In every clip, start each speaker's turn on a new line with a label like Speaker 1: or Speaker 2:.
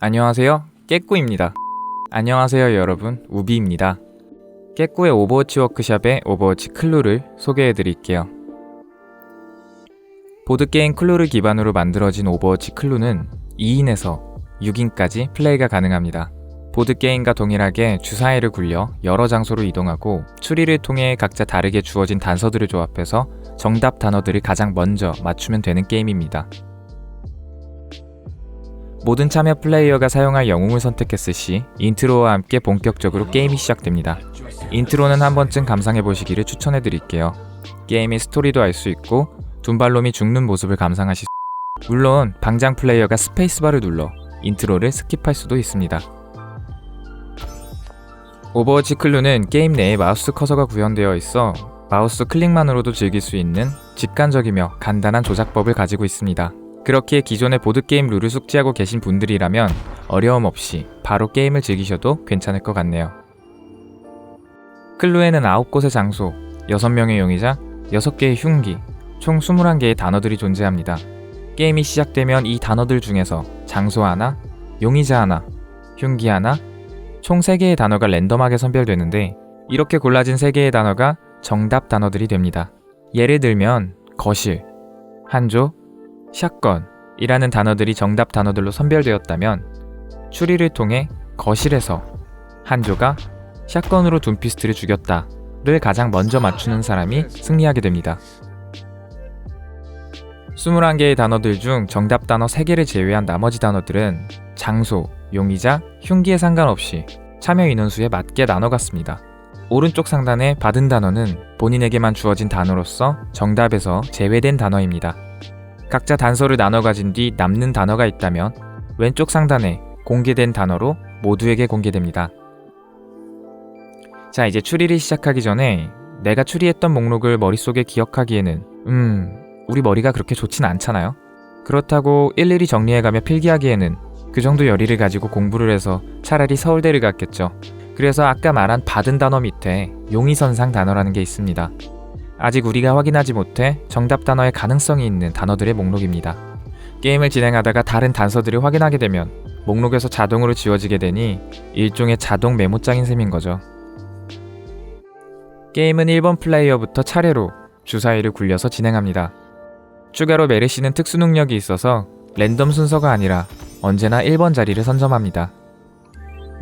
Speaker 1: 안녕하세요, 깨꾸입니다. 안녕하세요 여러분, 우비입니다. 깨꾸의 오버워치 워크샵의 오버워치 클루를 소개해드릴게요. 보드게임 클루를 기반으로 만들어진 오버워치 클루는 2인에서 6인까지 플레이가 가능합니다. 보드게임과 동일하게 주사위를 굴려 여러 장소로 이동하고 추리를 통해 각자 다르게 주어진 단서들을 조합해서 정답 단어들을 가장 먼저 맞추면 되는 게임입니다. 모든 참여 플레이어가 사용할 영웅을 선택했을 시 인트로와 함께 본격적으로 게임이 시작됩니다. 인트로는 한 번쯤 감상해보시기를 추천해드릴게요. 게임의 스토리도 알 수 있고 둠발롬이 죽는 모습을 감상하실 수 물론 방장 플레이어가 스페이스바를 눌러 인트로를 스킵할 수도 있습니다. 오버워치 클루는 게임 내에 마우스 커서가 구현되어 있어 마우스 클릭만으로도 즐길 수 있는 직관적이며 간단한 조작법을 가지고 있습니다. 그렇기에 기존의 보드게임 룰을 숙지하고 계신 분들이라면 어려움 없이 바로 게임을 즐기셔도 괜찮을 것 같네요. 클루에는 9곳의 장소, 6명의 용의자, 6개의 흉기, 총 21개의 단어들이 존재합니다. 게임이 시작되면 이 단어들 중에서 장소 하나, 용의자 하나, 흉기 하나, 총 3개의 단어가 랜덤하게 선별되는데 이렇게 골라진 3개의 단어가 정답 단어들이 됩니다. 예를 들면 거실, 한조, 샷건이라는 단어들이 정답 단어들로 선별되었다면 추리를 통해 거실에서 한조가 샷건으로 둠피스트를 죽였다를 가장 먼저 맞추는 사람이 승리하게 됩니다. 21개의 단어들 중 정답 단어 3개를 제외한 나머지 단어들은 장소, 용의자, 흉기에 상관없이 참여 인원수에 맞게 나눠갔습니다. 오른쪽 상단에 받은 단어는 본인에게만 주어진 단어로서 정답에서 제외된 단어입니다. 각자 단서를 나눠 가진 뒤 남는 단어가 있다면 왼쪽 상단에 공개된 단어로 모두에게 공개됩니다. 자, 이제 추리를 시작하기 전에 내가 추리했던 목록을 머릿속에 기억하기에는 우리 머리가 그렇게 좋진 않잖아요. 그렇다고 일일이 정리해가며 필기하기에는 그 정도 열의를 가지고 공부를 해서 차라리 서울대를 갔겠죠. 그래서 아까 말한 받은 단어 밑에 용의선상 단어라는 게 있습니다. 아직 우리가 확인하지 못해 정답 단어의 가능성이 있는 단어들의 목록입니다. 게임을 진행하다가 다른 단서들을 확인하게 되면 목록에서 자동으로 지워지게 되니 일종의 자동 메모장인 셈인 거죠. 게임은 1번 플레이어부터 차례로 주사위를 굴려서 진행합니다. 추가로 메르시는 특수 능력이 있어서 랜덤 순서가 아니라 언제나 1번 자리를 선점합니다.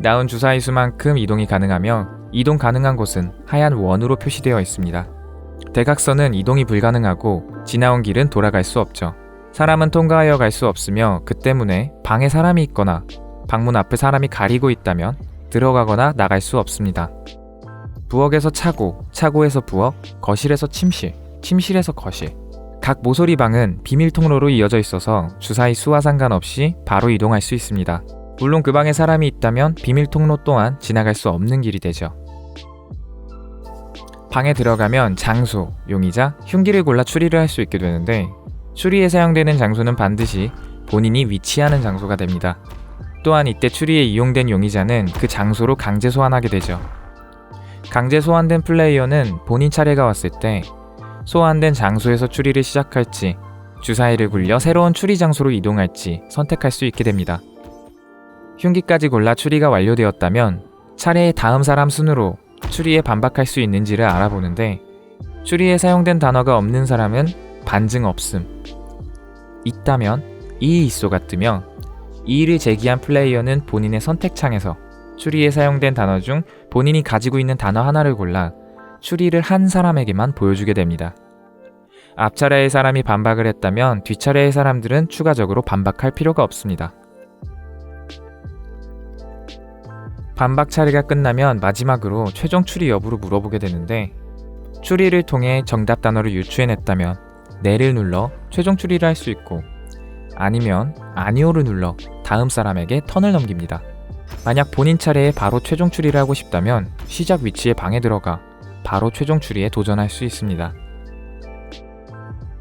Speaker 1: 나온 주사위 수만큼 이동이 가능하며 이동 가능한 곳은 하얀 원으로 표시되어 있습니다. 대각선은 이동이 불가능하고 지나온 길은 돌아갈 수 없죠. 사람은 통과하여 갈 수 없으며 그 때문에 방에 사람이 있거나 방문 앞에 사람이 가리고 있다면 들어가거나 나갈 수 없습니다. 부엌에서 차고, 차고에서 부엌, 거실에서 침실, 침실에서 거실. 각 모서리 방은 비밀 통로로 이어져 있어서 주사위 수와 상관없이 바로 이동할 수 있습니다. 물론 그 방에 사람이 있다면 비밀 통로 또한 지나갈 수 없는 길이 되죠. 방에 들어가면 장소, 용의자, 흉기를 골라 추리를 할 수 있게 되는데 추리에 사용되는 장소는 반드시 본인이 위치하는 장소가 됩니다. 또한 이때 추리에 이용된 용의자는 그 장소로 강제 소환하게 되죠. 강제 소환된 플레이어는 본인 차례가 왔을 때 소환된 장소에서 추리를 시작할지 주사위를 굴려 새로운 추리 장소로 이동할지 선택할 수 있게 됩니다. 흉기까지 골라 추리가 완료되었다면 차례의 다음 사람 순으로 추리에 반박할 수 있는지를 알아보는데 추리에 사용된 단어가 없는 사람은 반증 없음, 있다면 이 있소가 뜨며 이의를 제기한 플레이어는 본인의 선택창에서 추리에 사용된 단어 중 본인이 가지고 있는 단어 하나를 골라 추리를 한 사람에게만 보여주게 됩니다. 앞차례의 사람이 반박을 했다면 뒷차례의 사람들은 추가적으로 반박할 필요가 없습니다. 반박 차례가 끝나면 마지막으로 최종 추리 여부를 물어보게 되는데 추리를 통해 정답 단어를 유추해냈다면 네를 눌러 최종 추리를 할 수 있고 아니면 아니오를 눌러 다음 사람에게 턴을 넘깁니다. 만약 본인 차례에 바로 최종 추리를 하고 싶다면 시작 위치의 방에 들어가 바로 최종 추리에 도전할 수 있습니다.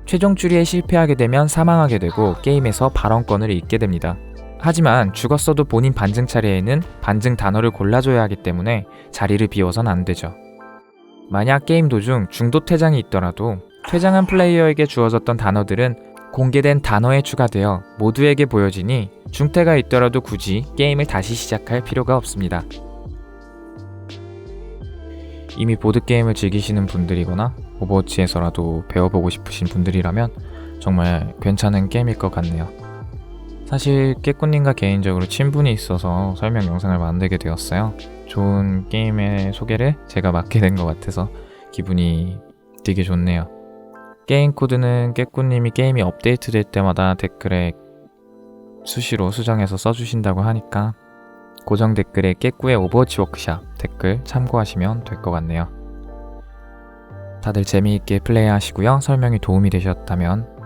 Speaker 1: 최종 추리에 실패하게 되면 사망하게 되고 게임에서 발언권을 잃게 됩니다. 하지만 죽었어도 본인 반증 차례에는 반증 단어를 골라줘야 하기 때문에 자리를 비워선 안 되죠. 만약 게임 도중 중도 퇴장이 있더라도 퇴장한 플레이어에게 주어졌던 단어들은 공개된 단어에 추가되어 모두에게 보여지니 중태가 있더라도 굳이 게임을 다시 시작할 필요가 없습니다. 이미 보드게임을 즐기시는 분들이거나 오버워치에서라도 배워보고 싶으신 분들이라면 정말 괜찮은 게임일 것 같네요. 사실 깨꾸님과 개인적으로 친분이 있어서 설명 영상을 만들게 되었어요. 좋은 게임의 소개를 제가 맡게 된 것 같아서 기분이 되게 좋네요. 게임 코드는 깨꾸님이 게임이 업데이트될 때마다 댓글에 수시로 수정해서 써주신다고 하니까 고정 댓글에 깨꾸의 오버워치 워크샵 댓글 참고하시면 될 것 같네요. 다들 재미있게 플레이하시고요. 설명이 도움이 되셨다면